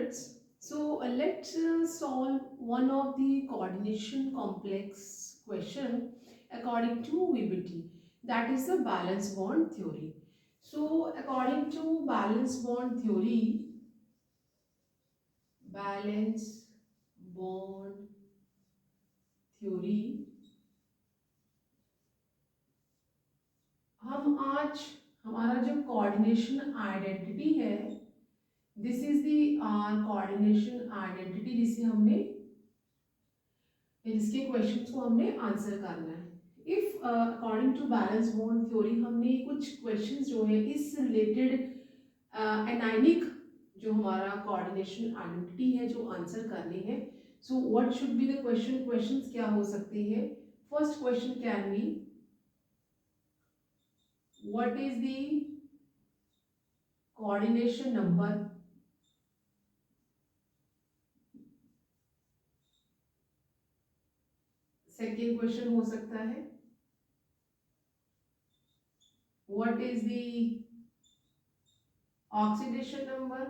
students, so let's solve one of the coordination complex question according to VBT, that is the balance bond theory. So according to balance bond theory, balance bond theory, हम आज हमारा जो coordination identity है, this is the coordination identity जिसके questions को हमने answer करना है. If according to valence bond theory हमने कुछ क्वेश्चंस जो है इस रिलेटेड एनाइनिक जो हमारा कोऑर्डिनेशन आइडेंटिटी है जो आंसर करने हैं. So what should be the questions क्या हो सकते हैं. First question can be what is the coordination number. Second question हो सकता है what is the oxidation number.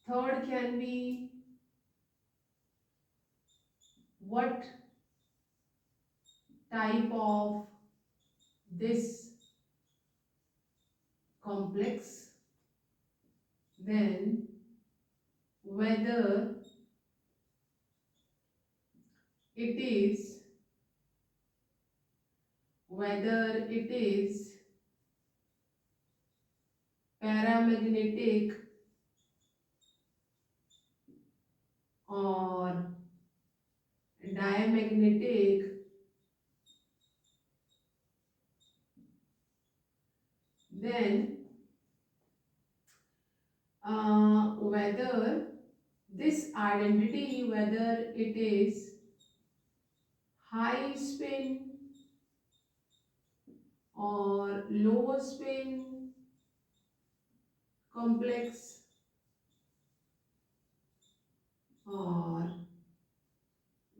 Third can be what type of this complex, then whether it is paramagnetic or diamagnetic, then whether this identity, whether it is high spin or low spin complex, or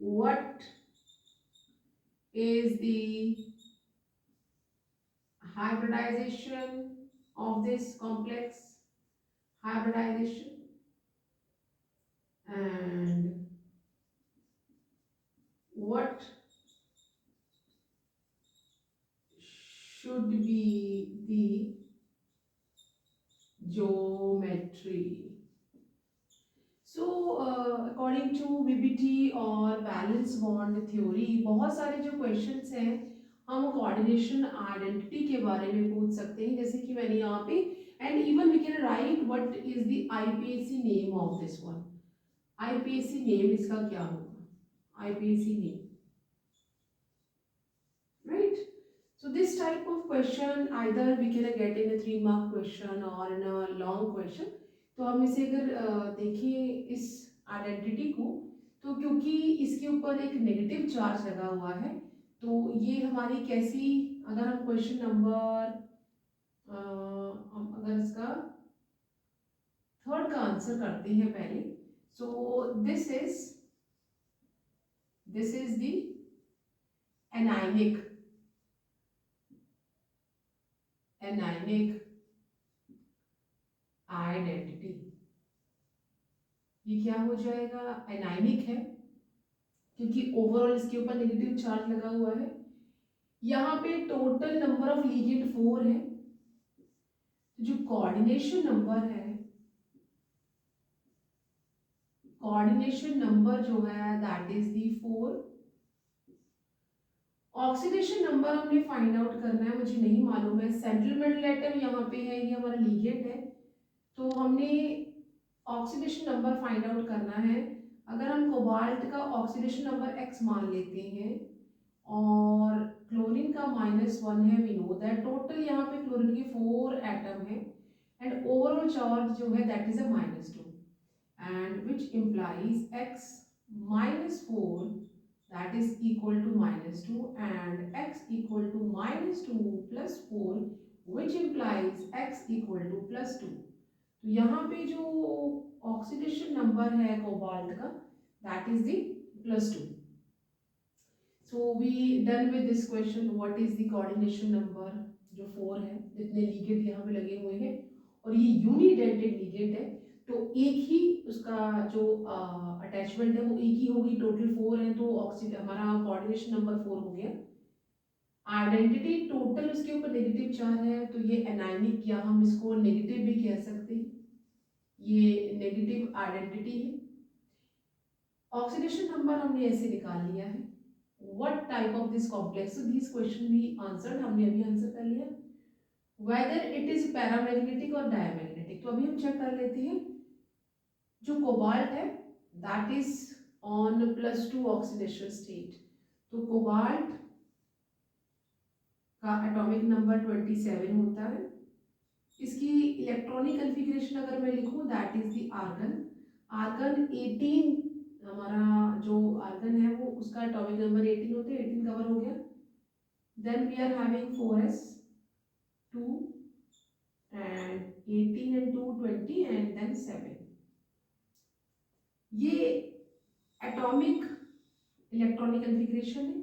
what is the hybridization of this complex, hybridization, and what should be the geometry. So according to VBT और valence bond theory बहुत सारे जो questions हैं हम coordination identity के बारे में पूछ सकते हैं, जैसे कि मैंने यहाँ पे and even we can write what is the IUPAC name of this one. IUPAC name इसका क्या होगा, IUPAC name, right? So this type of question either we can get in a 3 mark question or in a long question. तो हम इसे अगर देखें इस identity को, तो क्योंकि इसके ऊपर एक नेगेटिव चार्ज लगा हुआ है, तो ये हमारी कैसी, अगर हम क्वेश्चन नंबर अगर इसका थर्ड का आंसर करते हैं पहले. So this is the anionic identity. ये क्या हो जाएगा, एनाइनिक है क्योंकि ओवरऑल इसके ऊपर नेगेटिव चार्ज लगा हुआ है. यहाँ पे टोटल नंबर ऑफ लिगेंड 4 है. जो कोऑर्डिनेशन नंबर जो है that is the 4. Oxidation number हमने फाइंड आउट करना है, मुझे नहीं मालूम है. सेंट्रल मेटल एटम यहाँ पे है, ये हमारा लिगेंड है, तो हमने ऑक्सीडेशन नंबर फाइंड आउट करना है. अगर हम कोबाल्ट का ऑक्सीडेशन नंबर x मान लेते हैं और क्लोरीन का -1 है, वी नो दैट टोटल यहाँ पे क्लोरीन के 4 एटम है एंड ओवरऑल चार्ज जो है that is a -2 and which implies x -4 that is equal to -2 and x equal to -2 plus 4 which implies x equal to +2. तो यहाँ पे जो ऑक्सीडेशन नंबर है कोबाल्ट का that is the +2. So we done with this question, what is the coordination number, जो 4 है, जितने ligand यहाँ पे लगे हुए हैं, और ये यूनिडेंटेड लिगेंड है, तो एक ही उसका जो अटैचमेंट है वो एक ही होगी। टोटल 4 है, तो ऑक्सीजन हमारा कोऑर्डिनेशन नंबर 4 हो गया। आइडेंटिटी टोटल उसके ऊपर नेगेटिव चार्ज है, तो ये एनायनिक, या हम इसको नेगेटिव भी कह सकते हैं, ये नेगेटिव आइडेंटिटी है। ऑक्सीडेशन नंबर हमने ऐसे निकाल लिया है। What type of this complex, so this question we answered, हमने अभी आंसर कर लिया। वेदर इट इज पैरामैग्नेटिक और डायमैग्नेटिक, तो अभी हम चेक कर लेते हैं। जो कोबाल्ट है that is on +2 oxidation state, तो कोबाल्ट का एटॉमिक नंबर 27 होता है। इसकी इलेक्ट्रॉनिक कन्फिग्रेशन अगर मैं लिखूं that is the argon. Argon 18, हमारा जो आर्गन है वो उसका एटॉमिक नंबर 18 होते हैं, 18 कवर हो गया। Then we are having 4s 2 and 18 and 2 20 and then 7। ये एटॉमिक इलेक्ट्रॉनिक कन्फिग्रेशन है।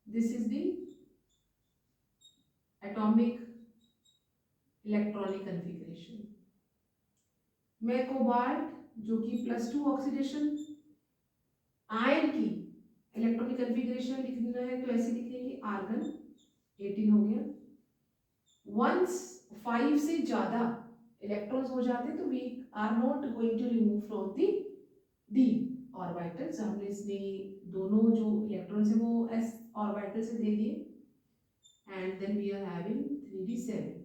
This is the atomic electronic configuration में कोबाल्ट जो कि +2 ऑक्सीडेशन, आयन की इलेक्ट्रॉनिक कन्फिग्रेशन लिखना है तो ऐसे लिखेंगे, आर्गन 18 हो गया। वंस 5 से ज्यादा इलेक्ट्रॉन्स हो जाते हैं तो we are not going to remove from the D orbitals. हमने इसमें दोनों जो इलेक्ट्रॉन्स है वो एस ऑर्बिटल से दे दिए, and then we are having 3d7।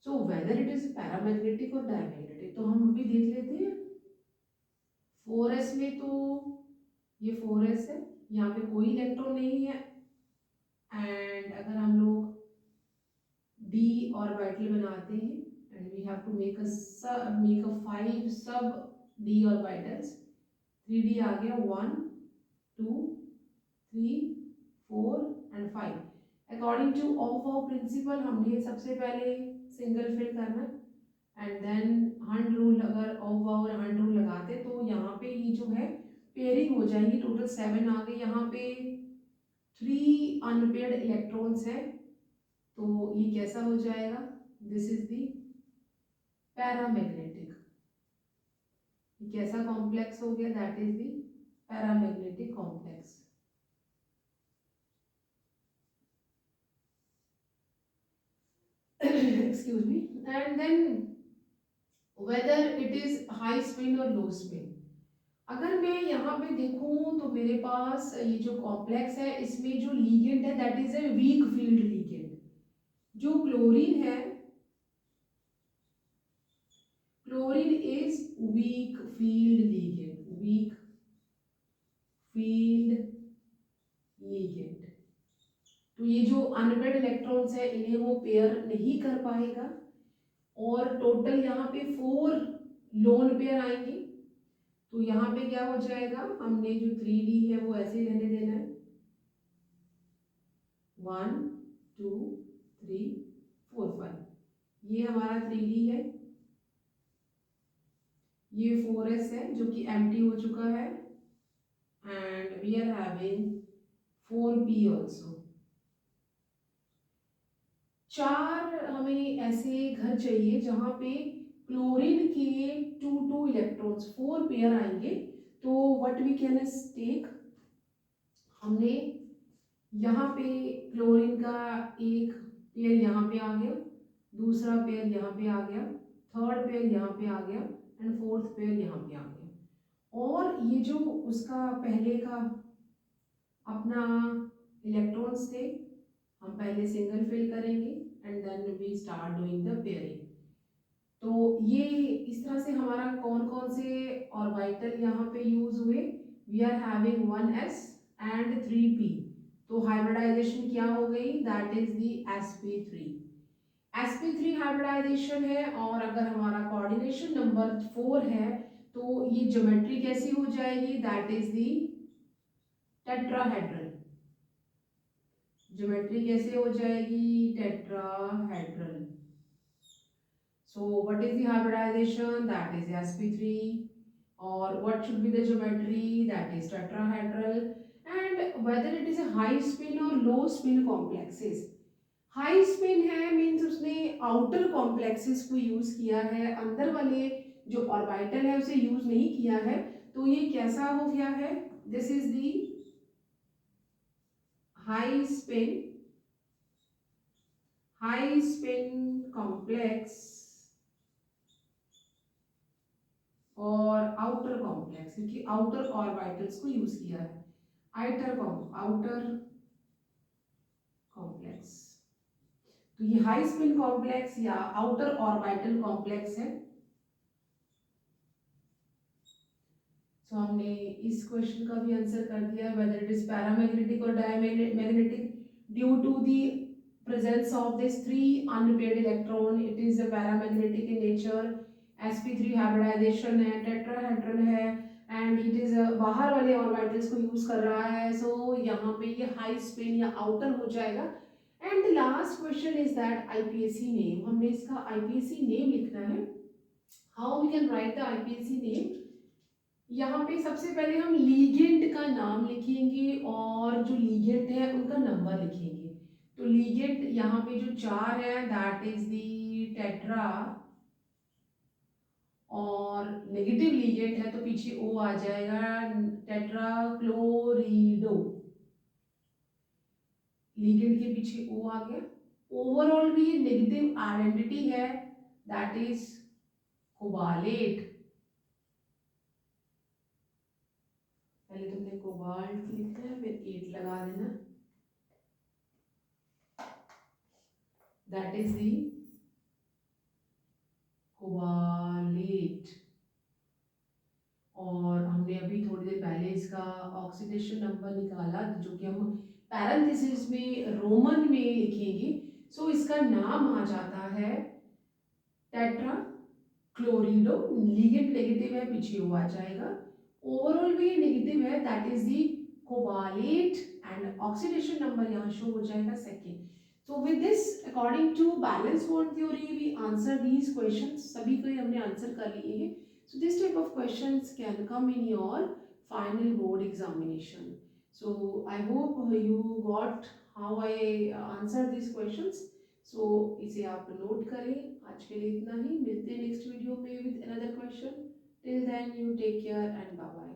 So whether it is paramagnetic और डायमैग्नेटिक, तो हम अभी देख लेते हैं। 4s में तो ये 4s है, यहाँ पे कोई इलेक्ट्रॉन नहीं है, एंड अगर हम लोग d ऑर्बिटल बनाते हैं and we have to make a 5 sub d orbitals, 3d आ गया, 1 2 3 4 and 5। According to aufbau principle हमने सबसे पहले सिंगल फिल करना, एंड देन हंड रूल, अगर ऑफ और हंड रूल लगाते तो यहाँ पे ये जो है पेयरिंग हो जाएगी। टोटल 7 आ गए, यहाँ पे 3 अनपेयर्ड इलेक्ट्रॉन्स हैं, तो ये कैसा हो जाएगा, दिस इज द पैरामैग्नेटिक। ये कैसा कॉम्प्लेक्स हो गया, that is the paramagnetic complex. excuse me, and then whether it is high spin or low spin। अगर मैं यहाँ पे देखूं तो मेरे पास ये जो कॉम्प्लेक्स है इसमें जो लीगेंड है that is a weak field ligand. जो क्लोरीन है, chlorine is weak field ligand, weak field ligand. तो ये जो अनपेयर्ड इलेक्ट्रॉन्स है इन्हें वो पेयर नहीं कर पाएगा, और टोटल यहाँ पे 4 लोन पेयर आएंगे। तो यहाँ पे क्या हो जाएगा, हमने जो 3d है वो ऐसे रहने देना है, 1 2 3 4 5। ये हमारा 3d है, ये 4s है जो कि एम्प्टी हो चुका है, and we are having 4p also. 4 हमें ऐसे घर चाहिए जहां पे क्लोरीन के 2 इलेक्ट्रॉन्स 4 पेयर आएंगे। तो व्हाट वी कैन टेक, हमने यहाँ पे क्लोरीन का एक पेयर यहाँ पे आ गया, दूसरा पेयर यहाँ पे आ गया, थर्ड पेयर यहाँ पे आ गया, एंड फोर्थ पेयर यहाँ पे आ गया। और ये जो उसका पहले का अपना इलेक्ट्रॉन्स थे, हम पहले सिंगल फिल करेंगे and then we start doing the pairing. तो ये इस तरह से हमारा कौन कौन से ऑर्बिटल यहाँ पे यूज हुए, we are having 1s and 3p। तो हाइब्रिडाइजेशन क्या हो गई, that is the sp3। sp3 hybridisation है, और अगर हमारा कोऑर्डिनेशन नंबर 4 है तो ये ज्योमेट्री कैसी हो जाएगी, that is the tetrahedral. Geometry कैसे हो जाएगी, tetrahedral. So what is the hybridization, that is sp3, or what should be the geometry, that is tetrahedral, and whether it is a high spin or low spin complexes। High spin है means उसने outer complexes को use किया है, अंदर वाले जो orbital है उसे यूज नहीं किया है। तो ये कैसा हो गया है, this is the high spin, high spin complex और आउटर कॉम्प्लेक्स, क्योंकि आउटर ऑर्बिटल्स को यूज किया है। आउटर कॉम्प्लेक्स, तो ये हाई स्पिन कॉम्प्लेक्स या आउटर ऑर्बिटल कॉम्प्लेक्स है। तो हमने इस क्वेश्चन का भी आंसर कर दिया, वेदर इट इज पैरामैग्नेटिक और diamagnetic due to the presence of this three unpaired electron, it is a paramagnetic in nature। sp3 hybridization है, टेट्राहेड्रल है, एंड इट इज बाहर वाले ऑर्बिटल्स को यूज कर रहा है। सो यहाँ पे ये हाई स्पिन या आउटर हो जाएगा। And last question is that IPSC name, हमने इसका आईपीएससी नेम लिखना है। How we can write the IPSC name, यहाँ पे सबसे पहले हम लीगेंड का नाम लिखेंगे और जो लीगेंड है उनका नंबर लिखेंगे। तो लीगेंड यहाँ पे जो 4 है दैट इज दी टेट्रा, और नेगेटिव लीगेंड है तो पीछे ओ आ जाएगा, टेट्रा क्लोरिडो, लीगेंड के पीछे ओ आ गया। ओवरऑल भी नेगेटिव आइडेंटिटी है दैट इज कोबालेट, पहले तुमने कोबाल्ट लिखना है फिर 8 लगा देना, दैट इज दी कोबालेट। और हमने अभी थोड़ी देर पहले इसका ऑक्सीडेशन नंबर निकाला जो कि हम पैरेंथेसिस में रोमन में लिखेंगे। सो इसका नाम आ जाता है टेट्रा क्लोरिडो, लीगेंड नेगेटिव है पीछे वो आ जाएगा, ओवरऑल भी नेगेटिव है that is the cobaltate, and oxidation number यहाँ शो हो जाएगा second. So with this, according to balance bond theory, we answer these questions. सभी को हमने आंसर कर लिए हैं। So this type of questions can come in your final board examination. So I hope you got how I answer these questions. So इसे आप note करें। आज के लिए इतना ही, मिलते हैं नेक्स्ट वीडियो में with another question. Till then you take care and bye bye.